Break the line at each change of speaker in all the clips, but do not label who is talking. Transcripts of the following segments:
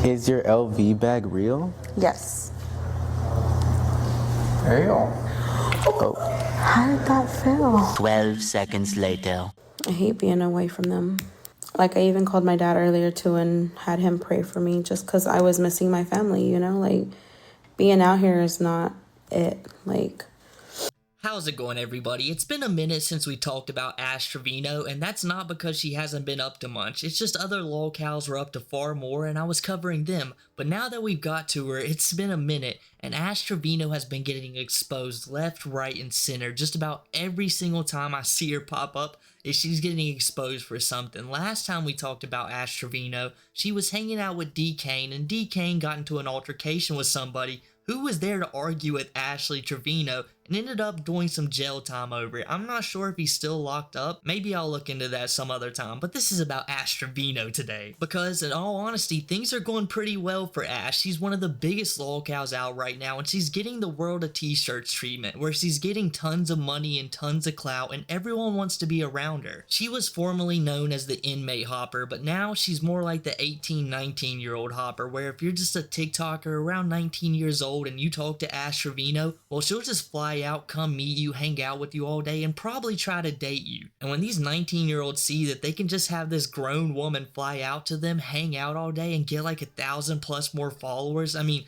Is your LV bag real?
Yes.
Real.
Oh.
How did that feel?
12 seconds later.
I hate being away from them. Like, I even called my dad earlier, too, and had him pray for me just because I was missing my family, you know? Like, being out here is not it. Like...
How's it going, everybody? It's been a minute since we talked about Ash Trevino, and that's not because she hasn't been up to much. It's just other Lolcows were up to far more, and I was covering them. But now that we've got to her, it's been a minute, and Ash Trevino has been getting exposed left, right, and center. Just about every single time I see her pop up, she's getting exposed for something. Last time we talked about Ash Trevino, she was hanging out with D. Kane, and D. Kane got into an altercation with somebody who was there to argue with Ashley Trevino and ended up doing some jail time over it. I'm not sure if he's still locked up. Maybe I'll look into that some other time, but this is about Ash Trevino today. Because in all honesty, things are going pretty well for Ash. She's one of the biggest Lolcows out right now, and she's getting the World of T-Shirts treatment, where she's getting tons of money and tons of clout, and everyone wants to be around her. She was formerly known as the inmate hopper, but now she's more like the 18, 19-year-old hopper, where if you're just a TikToker around 19 years old and you talk to Ash Trevino, well, she'll just fly out, come meet you, hang out with you all day, and probably try to date you. And when these 19-year-olds see that they can just have this grown woman fly out to them, hang out all day, and get like 1,000 plus more followers, I mean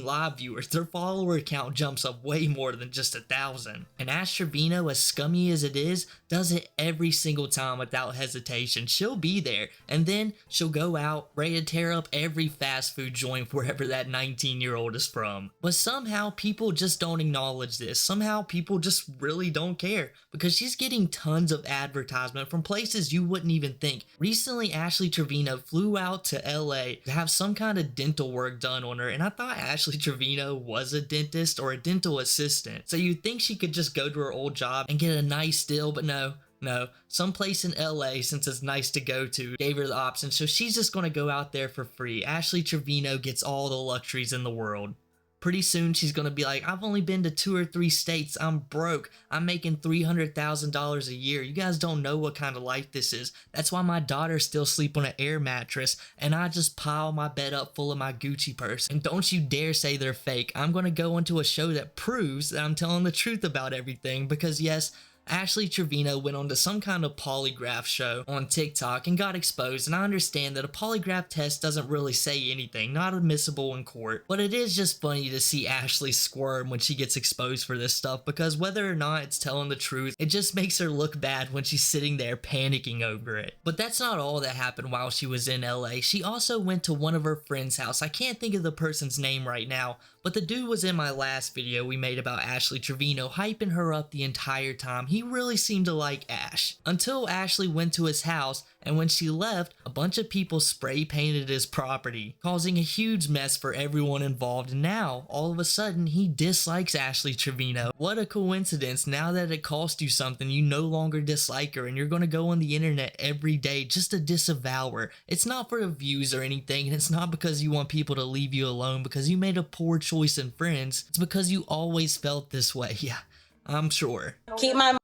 live viewers, their follower count jumps up way more than just 1,000. And Ash Trevino, as scummy as it is, does it every single time without hesitation. She'll be there, and then she'll go out, ready to tear up every fast food joint wherever that 19-year-old is from. But somehow people just don't acknowledge this. Somehow people just really don't care, because she's getting tons of advertisement from places you wouldn't even think. Recently, Ashley Trevino flew out to LA to have some kind of dental work done on her, and I thought Ashley Trevino was a dentist or a dental assistant. So you'd think she could just go to her old job and get a nice deal, but no, some place in LA, since it's nice to go to, gave her the option, so she's just gonna go out there for free. Ashley Trevino gets all the luxuries in the world. Pretty soon she's gonna be like, I've only been to 2 or 3 states, I'm broke, I'm making $300,000 a year, you guys don't know what kind of life this is. That's why my daughters still sleep on an air mattress, and I just pile my bed up full of my Gucci purse. And don't you dare say they're fake. I'm gonna go into a show that proves that I'm telling the truth about everything, because yes, Ashley Trevino went on to some kind of polygraph show on TikTok and got exposed, and I understand that a polygraph test doesn't really say anything, not admissible in court, but it is just funny to see Ashley squirm when she gets exposed for this stuff, because whether or not it's telling the truth, it just makes her look bad when she's sitting there panicking over it. But that's not all that happened while she was in LA. She also went to one of her friend's house. I can't think of the person's name right now, but the dude was in my last video we made about Ashley Trevino, hyping her up the entire time. He really seemed to like Ash. Until Ashley went to his house, and when she left, a bunch of people spray painted his property, causing a huge mess for everyone involved, and now, all of a sudden, he dislikes Ashley Trevino. What a coincidence. Now that it cost you something, you no longer dislike her, and you're gonna go on the internet every day just to disavow her. It's not for the views or anything, and it's not because you want people to leave you alone because you made a poor choice in friends. It's because you always felt this way. Yeah, I'm sure.
Keep my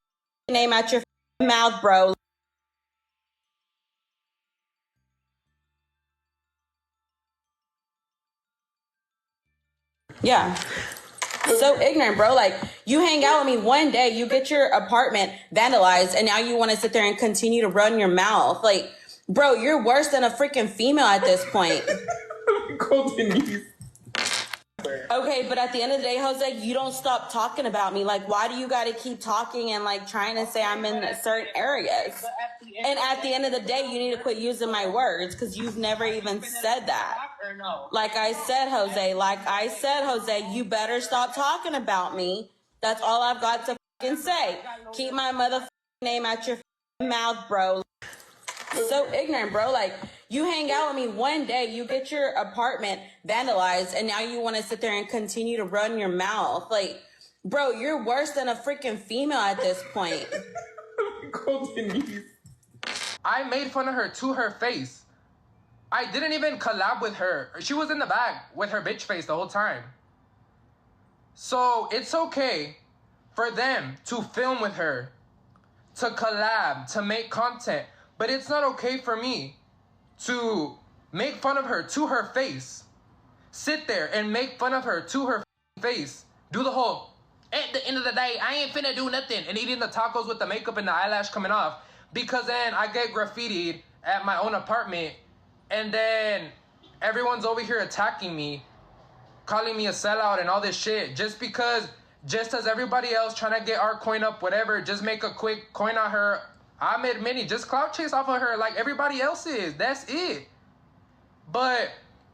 name out your mouth, bro. Yeah. So ignorant, bro. Like, you hang out with me one day, you get your apartment vandalized, and now you want to sit there and continue to run your mouth. Like, bro, you're worse than a freaking female at this point. Okay, but at the end of the day, Jose, you don't stop talking about me. Like, why do you got to keep talking and, like, trying to say I'm in certain areas? And at the end of the day, you need to quit using my words, because you've never even said that. Like I said, Jose, you better stop talking about me. That's all I've got to fucking say. Keep my motherfucking name out your mouth, bro. So ignorant, bro. Like, you hang out with me one day, you get your apartment vandalized, and now you want to sit there and continue to run your mouth. Like, bro, you're worse than a freaking female at this point.
I made fun of her to her face. I didn't even collab with her. She was in the back with her bitch face the whole time. So it's okay for them to film with her, to collab, to make content. But it's not okay for me to make fun of her to her face. Sit there and make fun of her to her face. Do the whole, at the end of the day, I ain't finna do nothing. And eating the tacos with the makeup and the eyelash coming off. Because then I get graffitied at my own apartment. And then everyone's over here attacking me. Calling me a sellout and all this shit. Just because, just as everybody else trying to get our coin up, whatever. Just make a quick coin on her. I'm admitting, just clout chase off of her like everybody else is. That's it. But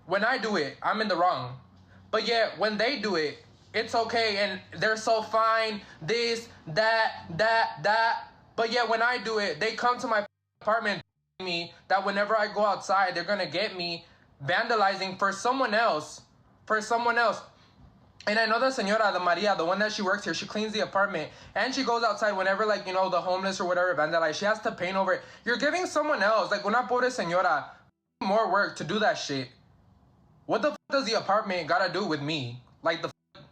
when I do it, I'm in the wrong. But yet, when they do it, it's okay and they're so fine. This, that. But yet, when I do it, they come to my apartment and me that whenever I go outside, they're gonna get me vandalizing for someone else. And I know the señora, the Maria, the one that she works here, she cleans the apartment. And she goes outside whenever, like, you know, the homeless or whatever vandalize. She has to paint over it. You're giving someone else, like, una pobre señora, more work to do that shit. What the f*** does the apartment gotta do with me? Like, the f***?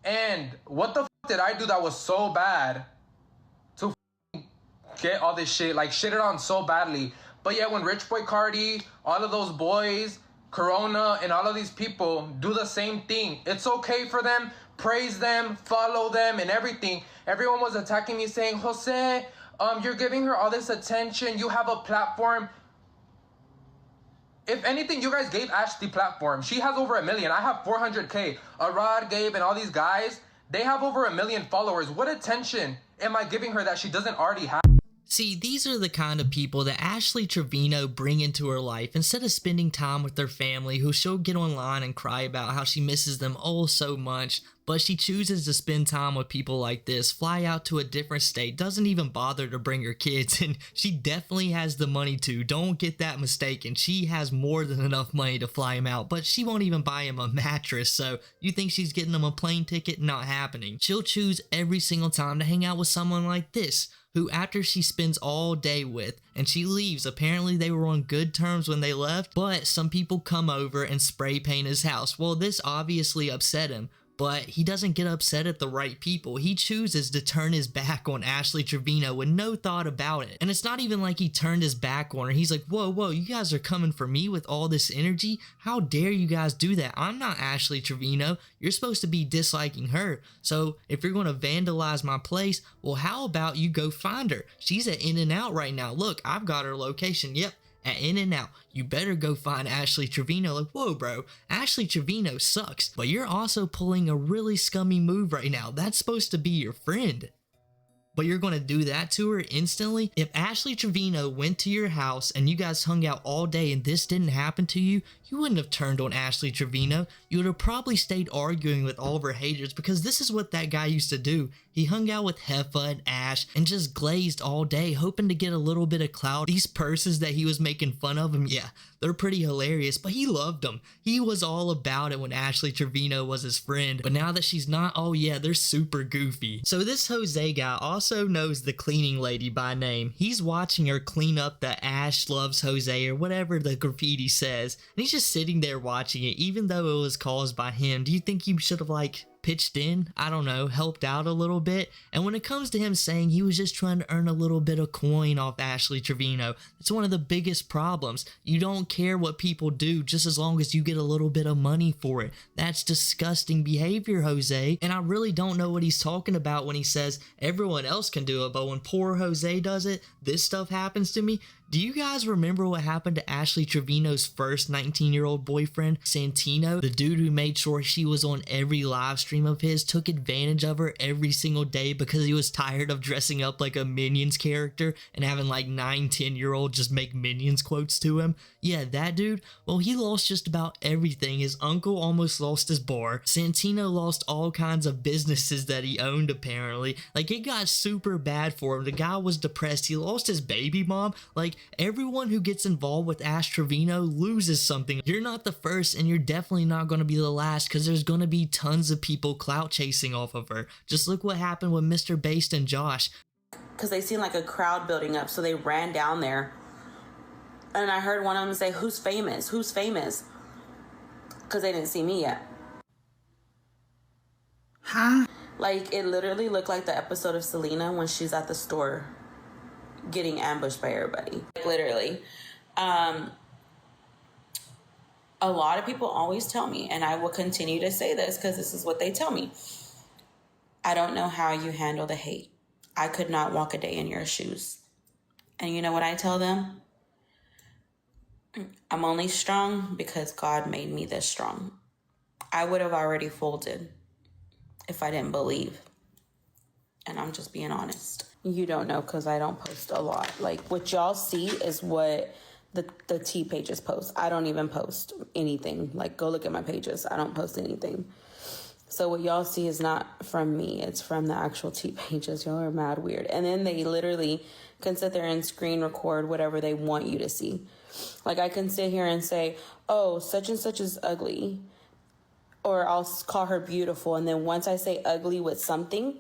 And what the f*** did I do that was so bad to get all this shit? Like, shit it on so badly. But yet when Rich Boy Cardi, all of those boys, Corona, and all of these people do the same thing. It's okay for them. Praise them. Follow them and everything. Everyone was attacking me saying, Jose, you're giving her all this attention. You have a platform. If anything, you guys gave Ash the platform. She has over 1 million. I have 400K. Arad, Gabe, and all these guys, they have over 1 million followers. What attention am I giving her that she doesn't already have?
See, these are the kind of people that Ashley Trevino bring into her life instead of spending time with their family, who she'll get online and cry about how she misses them oh so much, but she chooses to spend time with people like this, fly out to a different state, doesn't even bother to bring her kids, and she definitely has the money to, don't get that mistaken, she has more than enough money to fly him out, but she won't even buy him a mattress, so you think she's getting him a plane ticket? Not happening. She'll choose every single time to hang out with someone like this, who after she spends all day with, and she leaves, apparently they were on good terms when they left, but some people come over and spray paint his house. Well, this obviously upset him, but he doesn't get upset at the right people. He chooses to turn his back on Ashley Trevino with no thought about it. And it's not even like he turned his back on her. He's like, whoa, you guys are coming for me with all this energy? How dare you guys do that? I'm not Ashley Trevino. You're supposed to be disliking her. So if you're going to vandalize my place, well, how about you go find her? She's at In-N-Out right now. Look, I've got her location. Yep. At In-N-Out, you better go find Ashley Trevino. Like, whoa, bro, Ashley Trevino sucks, but you're also pulling a really scummy move right now. That's supposed to be your friend, but you're going to do that to her instantly? If Ashley Trevino went to your house and you guys hung out all day and this didn't happen to you, you wouldn't have turned on Ashley Trevino. You would have probably stayed arguing with all of her haters, because this is what that guy used to do. He hung out with Heffa and Ash and just glazed all day, hoping to get a little bit of clout. These purses that he was making fun of him, yeah, they're pretty hilarious, but he loved them. He was all about it when Ashley Trevino was his friend, but now that she's not, oh yeah, they're super goofy. So this Jose guy also knows the cleaning lady by name. He's watching her clean up the Ash loves Jose or whatever the graffiti says, and he's just sitting there watching it, even though it was caused by him. Do you think he should have, like, pitched in? I don't know, helped out a little bit? And when it comes to him saying he was just trying to earn a little bit of coin off Ashley Trevino, it's one of the biggest problems. You don't care what people do just as long as you get a little bit of money for it. That's disgusting behavior, Jose. And I really don't know what he's talking about when he says everyone else can do it, but when poor Jose does it, this stuff happens to me. Do you guys remember what happened to Ashley Trevino's first 19-year-old boyfriend, Santino? The dude who made sure she was on every live stream of his, took advantage of her every single day because he was tired of dressing up like a Minions character and having like 9-10-year-olds just make Minions quotes to him. Yeah, that dude, well, he lost just about everything. His uncle almost lost his bar. Santino lost all kinds of businesses that he owned, apparently. Like, it got super bad for him. The guy was depressed. He lost his baby mom. Like, everyone who gets involved with Ash Trevino loses something. You're not the first, and you're definitely not going to be the last, because there's going to be tons of people clout chasing off of her. Just look what happened with Mr. Based and Josh.
Because they seen like a crowd building up, so they ran down there. And I heard one of them say, "Who's famous? Who's famous?" Because they didn't see me yet.
Huh?
Like, it literally looked like the episode of Selena when she's at the store getting ambushed by everybody. Literally. A lot of people always tell me, and I will continue to say this because this is what they tell me. I don't know how you handle the hate. I could not walk a day in your shoes. And you know what I tell them? I'm only strong because God made me this strong. I would have already folded if I didn't believe. And I'm just being honest. You don't know because I don't post a lot. Like, what y'all see is what the T pages post. I don't even post anything. Like, go look at my pages. I don't post anything. So what y'all see is not from me. It's from the actual T pages. Y'all are mad weird. And then they literally can sit there and screen record whatever they want you to see. Like, I can sit here and say, oh, such and such is ugly. Or I'll call her beautiful. And then once I say ugly with something,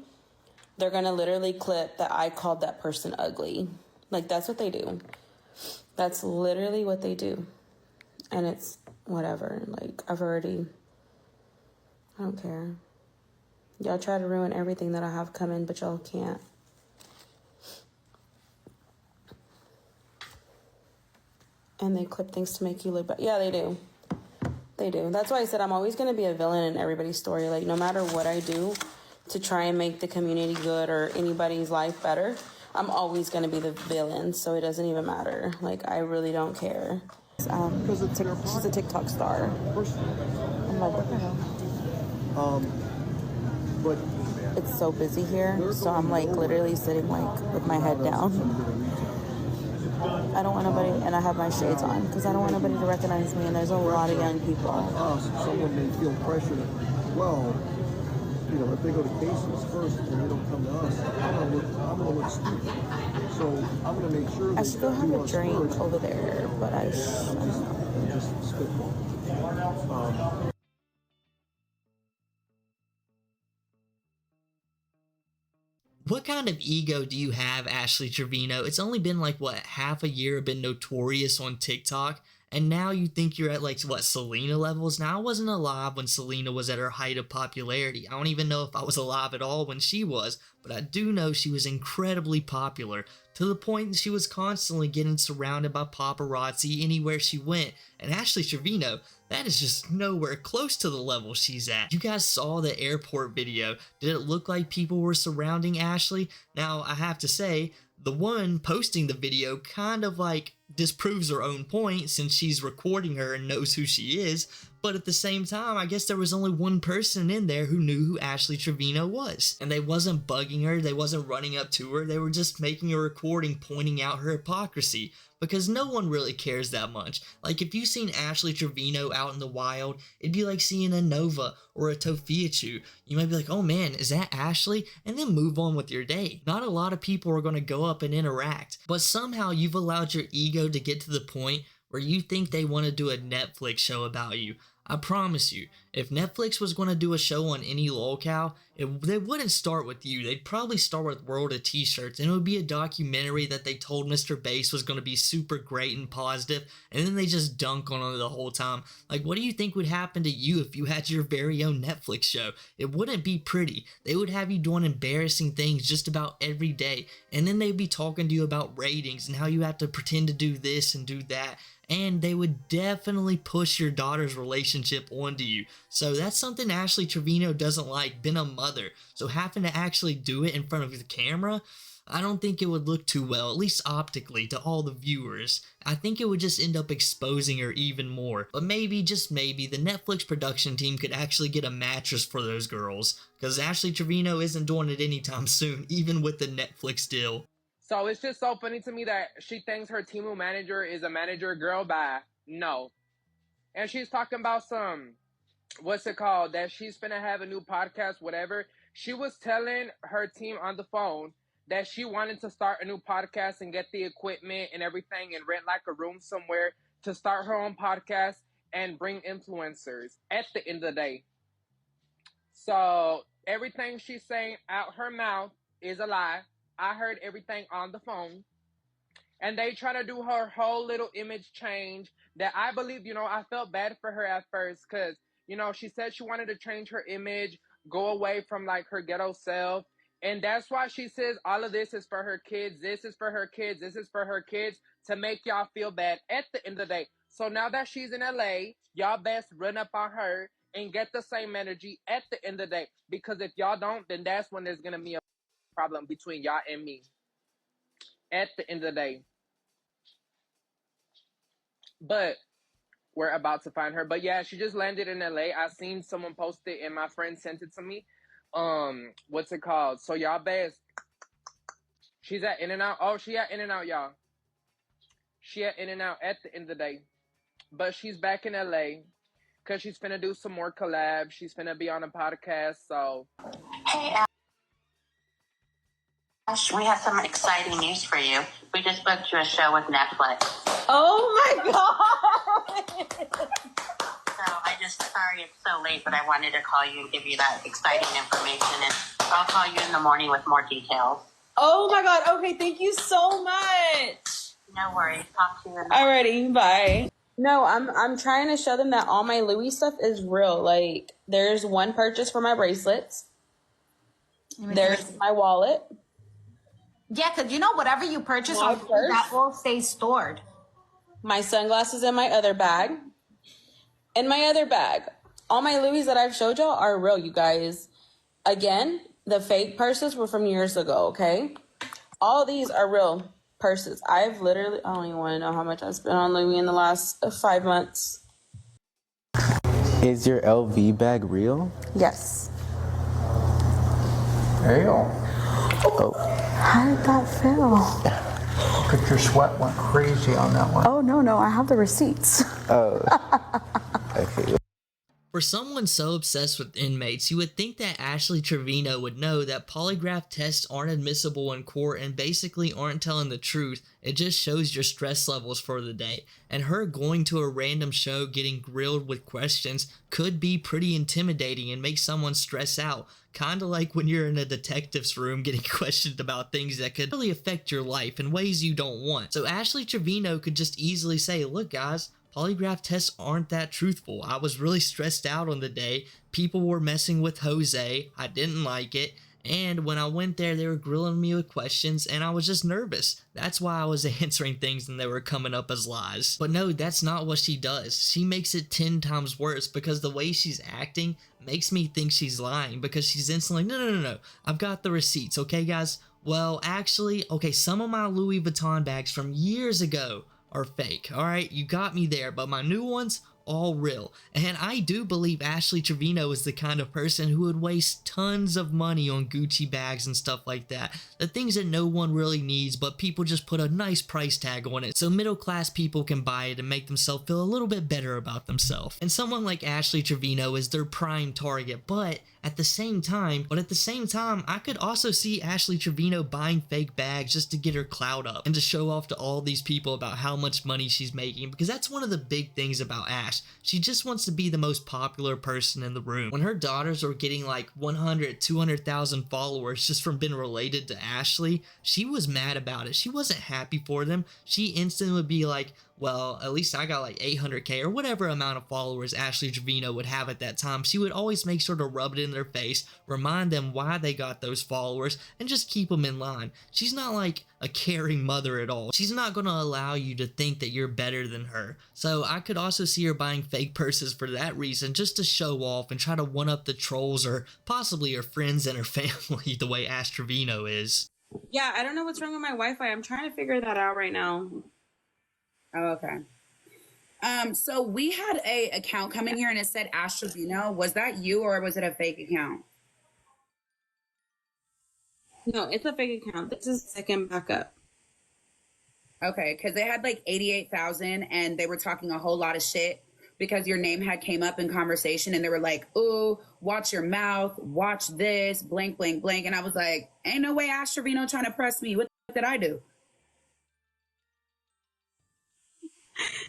they're going to literally clip that I called that person ugly. Like, that's what they do. That's literally what they do. And it's whatever. Like, I don't care. Y'all try to ruin everything that I have coming, but y'all can't. And they clip things to make you look bad. Yeah, they do. They do. That's why I said I'm always going to be a villain in everybody's story. Like, no matter what I do to try and make the community good or anybody's life better, I'm always going to be the villain. So it doesn't even matter. Like, I really don't care. She's a TikTok star. I'm like, what the hell?
But
it's so busy here. So I'm like literally sitting like with my head down. I don't want nobody, and I have my shades on because I don't want nobody to recognize me. And there's a lot of young people.
Someone may feel pressured. Well, you know, if they go to cases first and they don't come to us, I'm gonna look stupid. So I'm gonna make sure.
I should go have a drink
first.
over there, but I don't know.
Just spitball.
What kind of ego do you have, Ashley Trevino? It's only been like, what, half a year been notorious on TikTok, and now you think you're at like, what, Selena levels? Now, I wasn't alive when Selena was at her height of popularity. I don't even know if I was alive at all when she was, but I do know she was incredibly popular, to the point that she was constantly getting surrounded by paparazzi anywhere she went. And Ashley Trevino, that is just nowhere close to the level she's at. You guys saw the airport video. Did it look like people were surrounding Ashley? Now, I have to say, the one posting the video kind of like disproves her own point since she's recording her and knows who she is, but at the same time, I guess there was only one person in there who knew who Ashley Trevino was. And they wasn't bugging her, they wasn't running up to her, they were just making a recording pointing out her hypocrisy. Because no one really cares that much. Like, if you've seen Ashley Trevino out in the wild, it'd be like seeing a Nova or a Tofiachu. You might be like, oh man, is that Ashley? And then move on with your day. Not a lot of people are going to go up and interact. But somehow you've allowed your ego to get to the point where you think they want to do a Netflix show about you. I promise you, if Netflix was going to do a show on any Lolcow, they wouldn't start with you. They'd probably start with World of T-Shirts, and it would be a documentary that they told Mr. Bass was going to be super great and positive, and then they just dunk on it the whole time. Like, what do you think would happen to you if you had your very own Netflix show? It wouldn't be pretty. They would have you doing embarrassing things just about every day, and then they'd be talking to you about ratings and how you have to pretend to do this and do that. And they would definitely push your daughter's relationship onto you. So that's something Ashley Trevino doesn't like, being a mother. So having to actually do it in front of the camera, I don't think it would look too well, at least optically, to all the viewers. I think it would just end up exposing her even more. But maybe, just maybe, the Netflix production team could actually get a mattress for those girls. Because Ashley Trevino isn't doing it anytime soon, even with the Netflix deal.
So it's just so funny to me that she thinks her Temu manager is a manager girl. Bye. No. And she's talking about some, what's it called, that she's finna have a new podcast, whatever. She was telling her team on the phone that she wanted to start a new podcast and get the equipment and everything and rent like a room somewhere to start her own podcast and bring influencers at the end of the day. So everything she's saying out her mouth is a lie. I heard everything on the phone. And they try to do her whole little image change that I believe, I felt bad for her at first because, she said she wanted to change her image, go away from like her ghetto self. And that's why she says all of this is for her kids. This is for her kids. This is for her kids to make y'all feel bad at the end of the day. So now that she's in LA, y'all best run up on her and get the same energy at the end of the day. Because if y'all don't, then that's when there's gonna be a problem between y'all and me. At the end of the day. But we're about to find her. But yeah, she just landed in LA. I seen someone post it and my friend sent it to me. What's it called? So y'all best. She's at In-N-Out. Oh, she at In-N-Out, y'all. She at In-N-Out at the end of the day. But she's back in LA because she's finna do some more collabs. She's finna be on a podcast. So
Hey, Ash, we have some exciting news for you. We just booked you a show with Netflix.
Oh my god!
So sorry it's so late, but I wanted to call you and give you that exciting information. And I'll call you in the morning with more details.
Oh my god, okay, thank you so much.
No worries. Talk to you in the
Alrighty, bye. No, I'm trying to show them that all my Louis stuff is real. Like, there's one purchase for my bracelets. There's my wallet.
Yeah, because you know, whatever you purchase
My
on
purse.
that will stay stored.
My sunglasses in my other bag. In my other bag. All my Louis that I've showed y'all are real, you guys. Again, the fake purses were from years ago, okay? All these are real purses. I've literally, I don't even want to know how much I've spent on Louis in the last 5 months.
Is your LV bag real?
Yes.
Hell,
Oh, how did that fail?
look at your sweat went crazy on that one.
Oh, no, I have the receipts.
Okay.
For someone so obsessed with inmates, you would think that Ashley Trevino would know that polygraph tests aren't admissible in court and basically aren't telling the truth. It just shows your stress levels for the day. And her going to a random show getting grilled with questions could be pretty intimidating and make someone stress out. Kinda like when you're in a detective's room getting questioned about things that could really affect your life in ways you don't want. So Ashley Trevino could just easily say, look guys, polygraph tests aren't that truthful. I was really stressed out on the day. People were messing with Jose. I didn't like it. And when I went there, they were grilling me with questions and I was just nervous. That's why I was answering things and they were coming up as lies. But no, that's not what she does. She makes it 10 times worse because the way she's acting makes me think she's lying because she's instantly, no. I've got the receipts, okay guys? Well, actually, okay, some of my Louis Vuitton bags from years ago are fake. Alright, you got me there, but my new ones, all real. And I do believe Ashley Trevino is the kind of person who would waste tons of money on Gucci bags and stuff like that. The things that no one really needs, but people just put a nice price tag on it so middle class people can buy it and make themselves feel a little bit better about themselves. And someone like Ashley Trevino is their prime target, but at the same time, I could also see Ashley Trevino buying fake bags just to get her clout up and to show off to all these people about how much money she's making, because that's one of the big things about Ash. She just wants to be the most popular person in the room. When her daughters were getting like 100, 200,000 followers just from being related to Ashley, she was mad about it. She wasn't happy for them. She instantly would be like, well, at least I got like 800k or whatever amount of followers Ashley Trevino would have at that time. She would always make sure to rub it in their face, remind them why they got those followers, and just keep them in line. She's not like a caring mother at all. She's not going to allow you to think that you're better than her. So I could also see her buying fake purses for that reason, just to show off and try to one up the trolls or possibly her friends and her family the way Ash Trevino is.
Yeah, I don't know what's wrong with my Wi-Fi. I'm trying to figure that out right now.
Oh, okay. So we had a account come in here and it said Ash Trevino. Was that you or was it a fake account?
No, it's a fake account. This is second backup.
Okay, because they had like 88,000 and they were talking a whole lot of shit because your name had came up in conversation and they were like, ooh, watch your mouth, watch this, blank, blank, blank. And I was like, ain't no way Ash Trevino trying to press me. What did I do?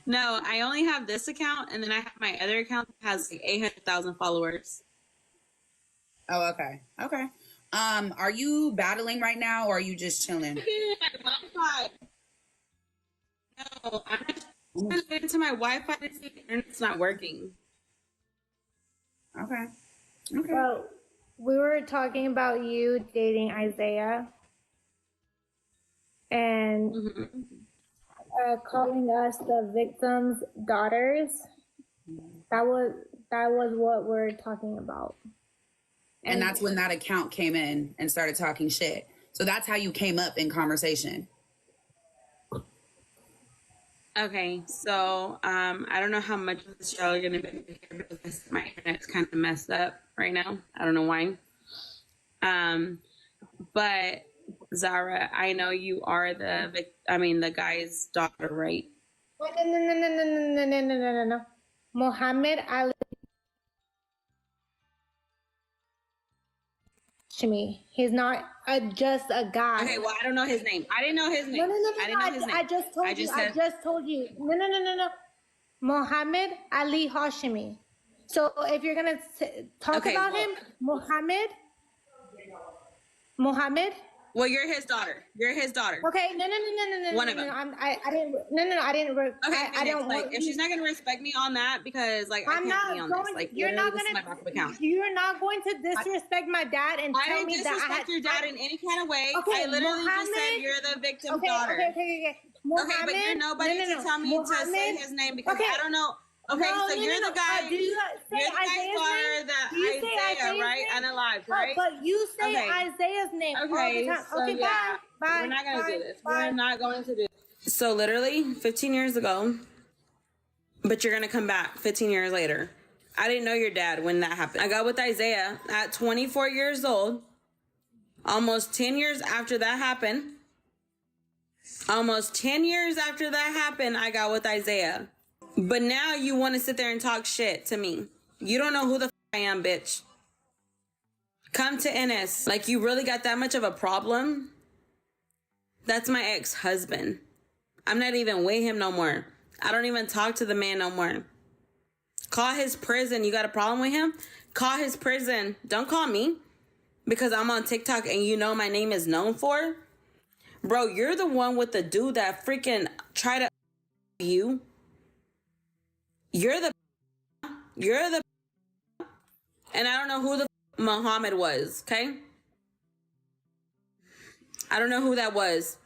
No, I only have this account, and then I have my other account that has like 800,000 followers.
Oh, okay. Okay. Are you battling right now or are you just chilling?
No, I'm just trying to get into my Wi-Fi to see if the internet's not working.
Okay. Okay.
Well, we were talking about you dating Isaiah. And calling us the victims' daughters. That was what we're talking about.
And that's when that account came in and started talking shit. So that's how you came up in conversation.
Okay, so I don't know how much of this y'all are gonna be able to hear because my internet's kind of messed up right now. I don't know why. But Zara, I know you are the guy's daughter, right?
No. Muhammad Ali Hashimi. He's not just a guy.
Okay, well I don't know his name. I didn't know his name.
No.
I didn't know his name.
I just told you. No. Muhammad Ali Hashimi. So if you're gonna talk about him, Muhammad.
Well, you're his daughter. You're his daughter.
Okay, no.
One of them.
I didn't.
Okay,
I don't
like
want.
if she's not gonna respect me on that because like
I'm
I
not
can't be on
going.
this. Like
You're not
this is
gonna.
my backup account.
You're not going to disrespect my dad and
I
tell
didn't
me that I
disrespect
had
your dad in any kind of way.
Okay,
I literally just said
Muhammad-
you're the victim's
Okay.
daughter.
Muhammad,
Okay, but you're nobody to tell me to say his name because I don't know. Okay, so you're the guy.
Do you say
you're the guy's
Isaiah's
daughter
name?
that
Do you say
Isaiah,
Isaiah's
right?
name?
Unalived, right?
But you say
Okay.
Isaiah's name all
Okay,
the time.
so
Okay,
yeah,
bye.
we're not gonna
bye,
do this.
Bye.
We're not going to do this. So literally 15 years ago, but you're gonna come back 15 years later. I didn't know your dad when that happened. I got with Isaiah at 24 years old, almost 10 years after that happened. Almost 10 years after that happened, I got with Isaiah. But now you want to sit there and talk shit to me. You don't know who the I am, bitch. Come to NS. Like, you really got that much of a problem? That's my ex-husband. I'm not even with him no more. I don't even talk to the man no more. Call his prison. You got a problem with him? Call his prison. Don't call me because I'm on TikTok and you know my name is known for. Bro, you're the one with the dude that freaking try to you. You're the and I don't know who the Muhammad was, okay? I don't know who that was.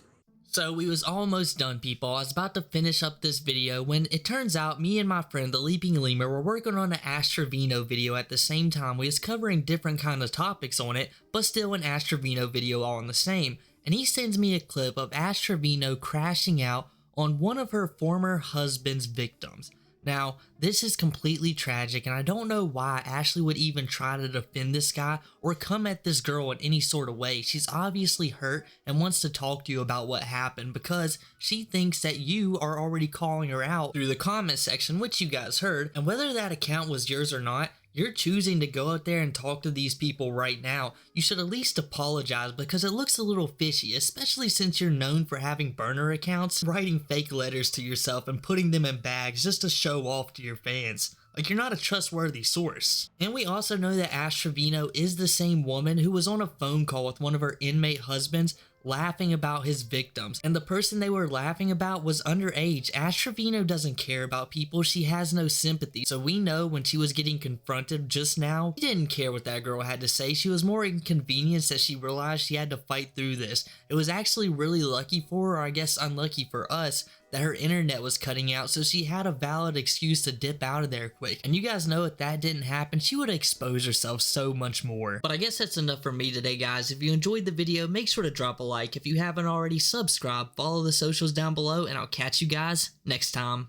So we was almost done, people. I was about to finish up this video when it turns out me and my friend, the Leaping Lemur, were working on an Ask Trevino video at the same time. We was covering different kind of topics on it, but still an Ask Trevino video all in the same. And he sends me a clip of Ask Trevino crashing out on one of her former husband's victims. Now, this is completely tragic, and I don't know why Ashley would even try to defend this guy or come at this girl in any sort of way. She's obviously hurt and wants to talk to you about what happened because she thinks that you are already calling her out through the comment section, which you guys heard. And whether that account was yours or not, you're choosing to go out there and talk to these people right now. You should at least apologize because it looks a little fishy, especially since you're known for having burner accounts, writing fake letters to yourself and putting them in bags just to show off to your fans. Like, you're not a trustworthy source. And we also know that Ash Trevino is the same woman who was on a phone call with one of her inmate husbands laughing about his victims, and the person they were laughing about was underage. Ash Trevino doesn't care about people. She has no sympathy. So we know when she was getting confronted just now, she didn't care what that girl had to say. She was more inconvenienced as she realized she had to fight through this. It was actually really lucky for her, or I guess unlucky for us, that her internet was cutting out, so she had a valid excuse to dip out of there quick. And you guys know if that didn't happen, she would expose herself so much more. But I guess that's enough for me today, guys. If you enjoyed the video, make sure to drop a like. If you haven't already, subscribe, follow the socials down below, and I'll catch you guys next time.